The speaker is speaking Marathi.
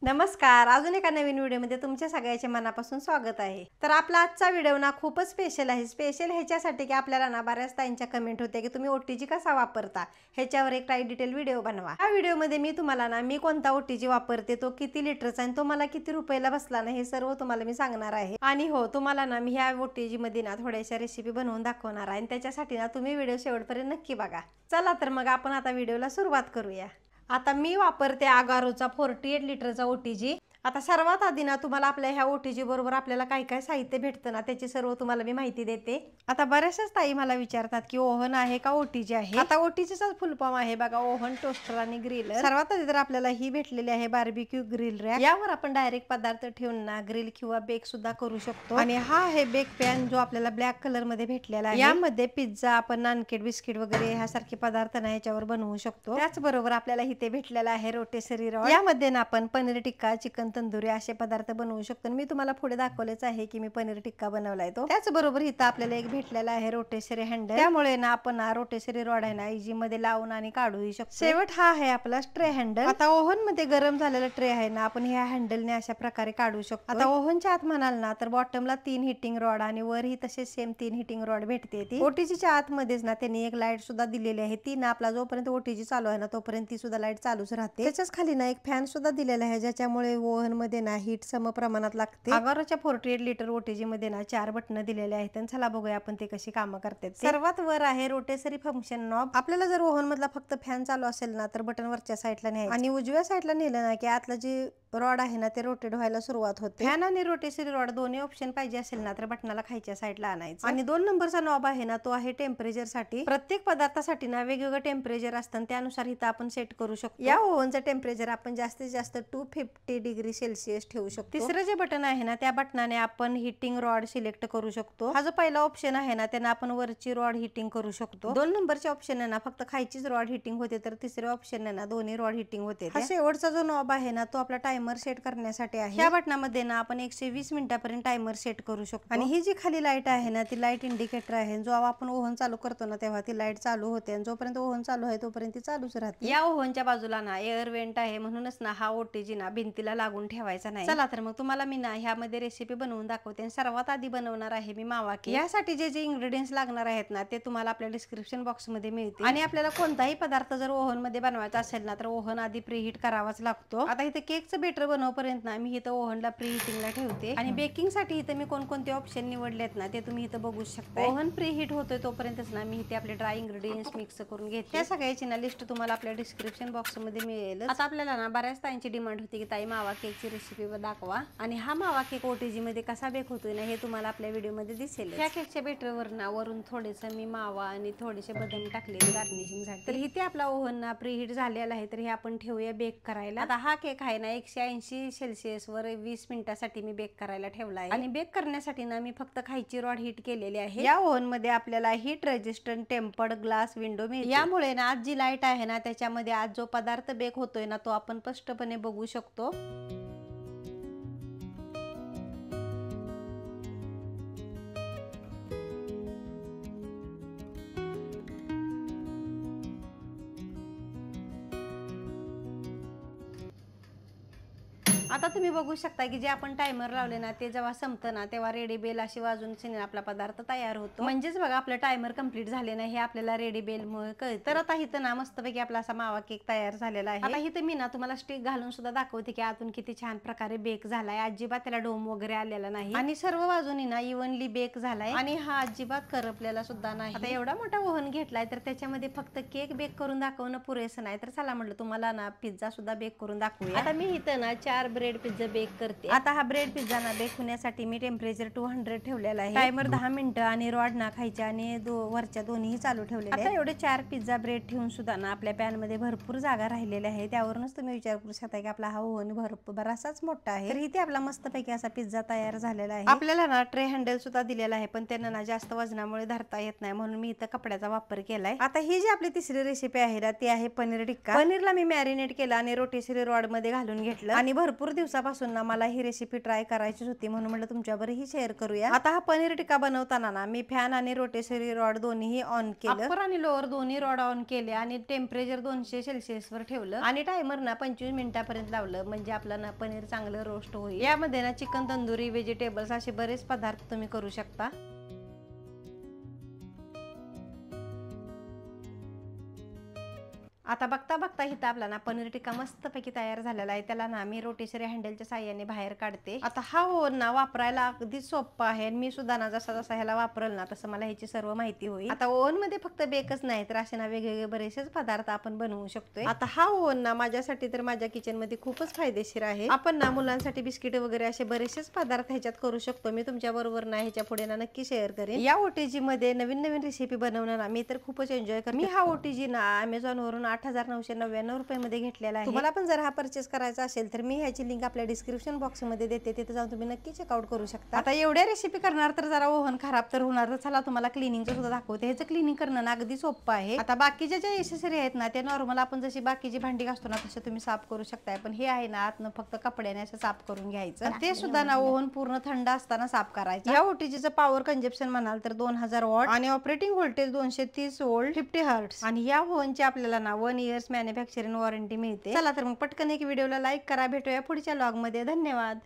नमस्कार, अजून एका नवीन व्हिडिओमध्ये तुमच्या सगळ्यांचे मनापासून स्वागत आहे। तर आपला आजचा व्हिडिओ ना खूपच स्पेशल आहे। स्पेशल ह्याच्यासाठी की आपल्याला ना बऱ्याच ताईंच्या कमेंट होते की तुम्ही ओटीजी कसा वापरता, ह्याच्यावर एक काही डिटेल व्हिडिओ बनवा। या व्हिडिओमध्ये मी तुम्हाला ना मी कोणता ओटीजी वापरते, तो किती लिटरचा आहे, तो मला किती रुपयाला बसला ना, हे सर्व तुम्हाला मी सांगणार आहे। आणि हो, तुम्हाला ना मी ह्या ओटीजी मध्ये ना थोड्याशा रेसिपी बनवून दाखवणार आहे आणि त्याच्यासाठी ना तुम्ही व्हिडिओ शेवटपर्यंत नक्की बघा। चला तर मग आपण आता व्हिडिओला सुरुवात करूया। आता मी वापरते आगारोचा 48 लिटरचा ओटीजी। आता सर्वात आधी ना तुम्हाला आपल्या ह्या ओटीजी बरोबर आपल्याला काय काय साहित्य भेटतं ना, त्याची सर्व तुम्हाला मी माहिती देते। आता बऱ्याचशाच ताई मला विचारतात की ओव्हन आहे का ओटीजी आहे। आता ओटीजीचा फुल फॉर्म आहे बघा, ओव्हन, टोस्टर आणि ग्रिलर। सर्वात आधी तर आपल्याला ही भेटलेली आहे बार्बिक्यू ग्रिल रॅक। यावर आपण डायरेक्ट पदार्थ ठेवून ना ग्रिल किंवा बेक सुद्धा करू शकतो। आणि हा आहे बेक पॅन, जो आपल्याला ब्लॅक कलर मध्ये भेटलेला आहे। यामध्ये पिझ्झा, आपण नानकेट, बिस्किट वगैरे ह्यासारखे पदार्थ ना याच्यावर बनवू शकतो। त्याचबरोबर आपल्याला इथे भेटलेला आहे रोटेसरी रॉड। यामध्ये ना आपण पनीर टिक्का, चिकन तंदुरी असे पदार्थ बनवू शकतो। मी तुम्हाला पुढे दाखवलेच आहे की मी पनीर टिक्का बनवलाय तो। त्याचबरोबर इथं आपल्याला एक भेटलेला आहे रोटेसरी हँडल। त्यामुळे ना आपण रोटेसरी रॉड आहे ना इजी मध्ये लावून आणि काढूही शकतो। शेवट हा आहे आपला ट्रे हँडल। आता ओव्हन मध्ये गरम झालेला ट्रे आहे ना, आपण ह्या हँडलने अशा प्रकारे काढू शकतो। आता ओव्हनच्या आत म्हणाल ना तर बॉटमला 3 हिटिंग रॉड आणि वर ही तसेच सेम 3 हिटिंग रॉड भेटते। ती ओटीजीच्या आतमध्येच ना त्यांनी एक लाईट सुद्धा दिलेली आहे। ती ना आपला जोपर्यंत ओटीजी चालू आहे ना तोपर्यंत ती सुद्धा लाईट चालूच राहते। त्याच्याच खाली ना एक फॅन सुद्धा दिलेला आहे, ज्याच्यामुळे ओव्हन मध्ये ना हीट सम प्रमाणात लागते। आगारोच्या 48 लिटर ओटीजी मध्ये ना 4 बटन दिलेले आहेत। चला बघूया आपण ते कशी कामं करतात। सर्वात वर आहे रोटेसरी फंक्शन नॉब। आपल्याला जर ओव्हन मधला फक्त फॅन चालू असेल ना तर बटन वरच्या साईडला न्यायचं आणि उजव्या साईडला नेलं ना की आतला जे रॉड आहे ना ते रोटेट व्हायला सुरुवात होते। फॅन आणि रोटेसरी रॉड दोन्ही ऑप्शन पाहिजे असेल ना तर बटनाला खालच्या साईडला आणायचं। आणि 2 नंबरचा नॉब आहे ना, तो आहे टेम्परेचर साठी। प्रत्येक पदार्थासाठी ना वेगवेगळं टेम्परेचर असतं, त्यानुसार इथं आपण सेट करू शकतो। या ओव्हनचं टेम्परेचर आपण जास्तीत जास्त 250 डिग्री सेल्सिअस ठेवू शकतो। तिसरं जे बटन आहे ना त्या बटनाने आपण हिटिंग रॉड सिलेक्ट करू शकतो। हा जो पहिला ऑप्शन आहे ना त्याने आपण वरची रॉड हिटिंग करू शकतो। 2 नंबरच्या ऑप्शन ना फक्त खालचीच रॉड हिटिंग होते, तर तिसऱ्या ऑप्शन ना दोन्ही रॉड हिटिंग होते। हा शेवटचा जो नॉब आहे ना तो आपला टायमर सेट करण्यासाठी आहे। या बटनामध्ये ना आपण 120 मिनिटापर्यंत टायमर सेट करू शकतो। आणि ही जी खाली लाईट आहे ना ती लाईट इंडिकेटर आहे, जो आपण ओव्हन चालू करतो ना तेव्हा ती लाईट चालू होते आणि जोपर्यंत ओव्हन चालू आहे तोपर्यंत ती चालूच राहते। या ओव्हनच्या बाजूला ना एअर वेंट आहे, म्हणूनच ना हा ओटीजी ना भिंतीला लागून ठेवायचा नाही। चला तर मग तुम्हाला मी ना ह्यामध्ये रेसिपी बनवून दाखवते। आणि सर्वात आधी बनवणार आहे मी मावा केक। यासाठी जे जे इंग्रेडिएंट्स लागणार आहेत ना ते तुम्हाला आपल्या डिस्क्रिप्शन बॉक्स मध्ये मिळतील। आणि आपल्याला कोणताही पदार्थ जर ओव्हन मध्ये बनवायचा असेल ना तर ओव्हन आधी प्रीहीट करावाच लागतो। आता इथे केकचं बेटर बनवपर्यंत ना मी इथं ओव्हनला प्रीहीटिंगला ठेवते। आणि बेकिंग साठी इथं मी कोणकोणते ऑप्शन निवडलेत ना ते तुम्ही इथं बघू शकता। ओव्हन प्रीहीट होतोय तोपर्यंतच ना मी इथे आपले ड्राय इंग्रेडिएंट्स मिक्स करून घेते। या सगळ्याची ना लिस्ट तुम्हाला आपल्या डिस्क्रिप्शन बॉक्स मध्ये मिळेल। आता आपल्याला ना बऱ्याच ताईंची डिमांड होती की ताई मावा केकची रेसिपी दाखवा, आणि हा मावा केक ओटीजी मध्ये कसा बेक होतोय ना हे तुम्हाला आपल्या व्हिडिओ मध्ये दिसेल। या केकच्या बेटरवर ना वरून थोडेसे मी मावा आणि थोडेसे बदाम टाकलेले गार्निशिंग साठी। तर इथे आपला ओव्हन ना प्रीहीट झालेला आहे, तर हे आपण ठेवूया बेक करायला। आता हा केक आहे ना 180 सेल्सिअस वर 20 मिनिटासाठी मी बेक करायला ठेवला आहे। आणि बेक करण्यासाठी ना मी फक्त खायची रॉड हीट केलेली आहे। या ओव्हन मध्ये आपल्याला heat resistant tempered glass window मिळते। यामुळे ना आज जी लाईट आहे ना त्याच्यामध्ये आज जो पदार्थ बेक होतोय ना तो आपण स्पष्टपणे बघू शकतो। आता तुम्ही बघू शकता की जे आपण टायमर लावले ना ते जेव्हा संपतं ना तेव्हा रेडी बेल अशी वाजून आपला पदार्थ तयार होतो। म्हणजेच बघा आपलं टायमर कंप्लीट झाले ना हे आपल्याला रेडी बेल मुळे कळतं। तर आता इथं ना मस्तपैकी आपला असा मावा केक तयार झालेला आहे। आता इथं मी ना तुम्हाला स्टिक घालून सुद्धा दाखवते की आतून किती छान प्रकारे बेक झालाय। अजिबात त्याला डोम वगैरे आलेला नाही आणि सर्व बाजूनी ना इव्हनली बेक झालाय आणि हा अजिबात करपलेला सुद्धा नाही। आता एवढा मोठा ओव्हन घेतलाय तर त्याच्यामध्ये फक्त केक बेक करून दाखवणं पुरेसं नाही, तर चला म्हटलं तुम्हाला ना पिझ्झा सुद्धा बेक करून दाखवूया। आता मी इथं ना 4 ब्रेड पिझ्झा बेक करते। आता हा ब्रेड पिझ्झा ना बेक होण्यासाठी मी टेम्परेचर 200 ठेवलेला आहे। टायमर 10 मिनिटं आणि रॉड ना खायच्या आणि वरच्या दोन्ही चालू ठेवलेले। आता एवढे 4 पिझ्झा ब्रेड ठेवून सुद्धा ना आपल्या पॅन मध्ये भरपूर जागा राहिलेली आहे। त्यावरूनच तुम्ही विचार करू शकता की आपला हा ओव्हन भरपूर बराचसाच मोठा आहे। तर इथे आपला मस्तपैकी असा पिझ्झा तयार झालेला आहे। आपल्याला ना ट्रे हँडल सुद्धा दिलेला आहे, पण त्यांना ना जास्त वजनामुळे धरता येत नाही, म्हणून मी इथं कपड्याचा वापर केलाय। आता ही जी आपली तिसरी रेसिपी आहे ना ती आहे पनीर टिक्का। पनीरला मी मॅरिनेट केलं आणि रोटेसरी रॉड मध्ये घालून घेतलं आणि भरपूर भरपूर दिवसापासून ना मला ही रेसिपी ट्राय करायची होती, म्हणून म्हटलं तुमच्याबरोबर ही शेअर करूया। आता हा पनीर टिक्का बनवताना ना मी फॅन आणि रोटेशरी रॉड दोन्ही ऑन केलं, अप्पर आणि लोअर दोन्ही रॉड ऑन केले आणि टेम्परेचर 200 सेल्सिअस वर ठेवलं आणि टायमर ना 25 मिनिटापर्यंत लावलं, म्हणजे आपलं ना पनीर चांगलं रोस्ट होईल। यामध्ये ना चिकन तंदुरी, व्हेजिटेबल्स असे बरेच पदार्थ तुम्ही करू शकता। आता बघता बघता इथं आपला ना पनीर टिक्का मस्तपैकी तयार झालेला आहे। त्याला ना मी रोटेशरी हँडलच्या साहाय्याने बाहेर काढते। आता हा ओव्हन ना वापरायला अगदी सोपा आहे, मी सुद्धा ना जसा जसा ह्याला वापरल ना तसं मला ह्याची सर्व माहिती होईल। आता ओव्हन मध्ये फक्त बेकच नाही तर असे ना वेगवेगळे बरेचसेच पदार्थ आपण बनवू शकतोय। आता हा ओव्हन ना माझ्यासाठी तर माझ्या किचन मध्ये खूपच फायदेशीर आहे। आपण ना मुलांसाठी बिस्किट वगैरे असे बरेचसेच पदार्थ ह्याच्यात करू शकतो। मी तुमच्या बरोबर ना ह्याच्या पुढे ना नक्की शेअर करेन। या ओटीजी मध्ये नवीन नवीन रेसिपी बनवणं ना मी तर खूपच एन्जॉय करते। मी हा ओटीजी ना अमेझॉन वरून 8,999 रुपयामध्ये घेतलेला आहे। तुम्हाला पण जर हा परचेस करायचा असेल तर मी ह्याची लिंक आपल्या डिस्क्रिप्शन बॉक्स मध्ये देते, तिथे जाऊन तुम्ही नक्की चेकआउट करू शकता। आता एवढ्या रेसिपी करणार तर जरा ओव्हन खराब तर होणार, तर चला तुम्हाला क्लिनिंगचं सुद्धा दाखवते। ह्याचं क्लिनिंग करणं ना अगदी सोपं आहे। आता बाकीच्या ज्या एक्सेसरी आहेत ना ते नॉर्मल आपण जशी बाकीची भांडी घासतो ना तसे तुम्ही साफ करू शकताय, पण हे आहे ना आतनं फक्त कपड्याने असं साफ करून घ्यायचं, ते सुद्धा ना ओव्हन पूर्ण थंड असताना साफ करायचं। या ओटीजीचं पॉवर कंजप्शन म्हणाल तर 2000 वॉट आणि ऑपरेटिंग व्होल्टेज 230 वोल्ट 50 हर्ट्ज आणि या ओव्हनची आपल्याला ना 1 इयर्स मॅन्युफॅक्चरिंग वॉरंटी मिळते। चला तर मग पटकन एक व्हिडिओला लाईक करा, भेटूया पुढच्या व्लॉग मध्ये। धन्यवाद।